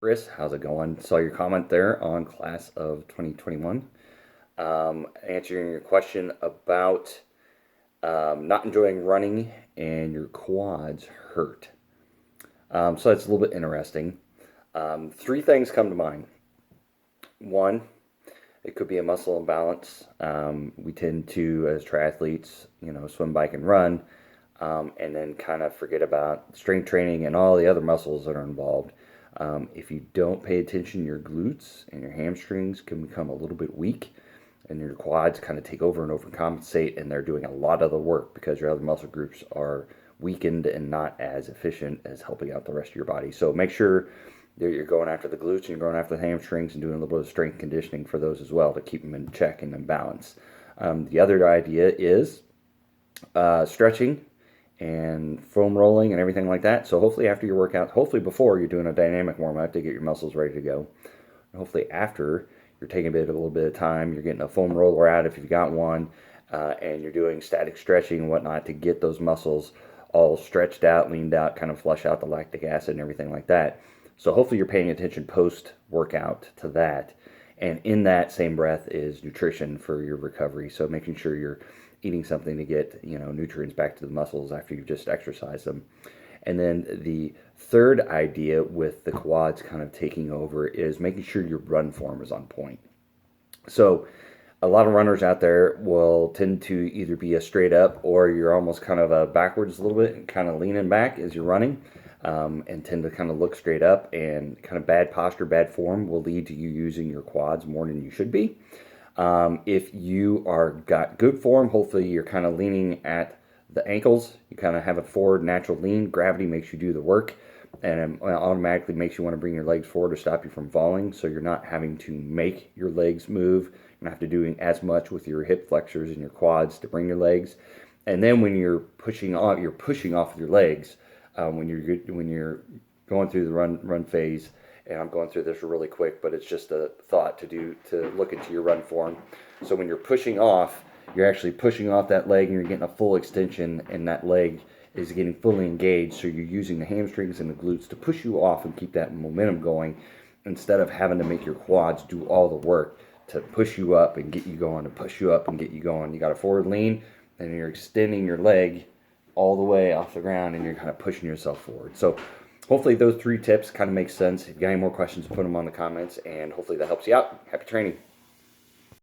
Chris, how's it going? Saw your comment there on class of 2021. Answering your question about not enjoying running and your quads hurt. So that's a little bit interesting. Three things come to mind. One, it could be a muscle imbalance. We tend to, as triathletes, swim, bike, and run, and then kind of forget about strength training and all the other muscles that are involved. If you don't pay attention, your glutes and your hamstrings can become a little bit weak, and your quads kind of take over and overcompensate, and they're doing a lot of the work because your other muscle groups are weakened and not as efficient as helping out the rest of your body. So make sure that you're going after the glutes and you're going after the hamstrings and doing a little bit of strength conditioning for those as well to keep them in check and in balance. The other idea is stretching and foam rolling and everything like that. So hopefully after your workout, hopefully before you're doing a dynamic warm-up to get your muscles ready to go. And hopefully after you're taking a little bit of time, you're getting a foam roller out if you've got one, and you're doing static stretching and whatnot to get those muscles all stretched out, leaned out, kind of flush out the lactic acid and everything like that. So hopefully you're paying attention post-workout to that. And in that same breath is nutrition for your recovery. So making sure you're eating something to get nutrients back to the muscles after you've just exercised them. And then the third idea with the quads kind of taking over is making sure your run form is on point. So a lot of runners out there will tend to either be a straight up or you're almost kind of a backwards a little bit and kind of leaning back as you're running, and tend to kind of look straight up, and kind of bad posture, bad form will lead to you using your quads more than you should be. If you got good form, hopefully you're kind of leaning at the ankles. You kind of have a forward natural lean. Gravity makes you do the work, and it automatically makes you want to bring your legs forward to stop you from falling. So you're not having to make your legs move. You're not have to doing as much with your hip flexors and your quads to bring your legs. And then when you're pushing off with your legs. When you're going through the run phase. And I'm going through this really quick, but it's just a thought to look into your run form. So when you're pushing off, you're actually pushing off that leg and you're getting a full extension, and that leg is getting fully engaged. So you're using the hamstrings and the glutes to push you off and keep that momentum going, instead of having to make your quads do all the work to push you up and get you going, to push you up and get you going. You got a forward lean and you're extending your leg all the way off the ground and you're kind of pushing yourself forward. So hopefully those three tips kind of make sense. If you got any more questions, put them on the comments, and hopefully that helps you out. Happy training.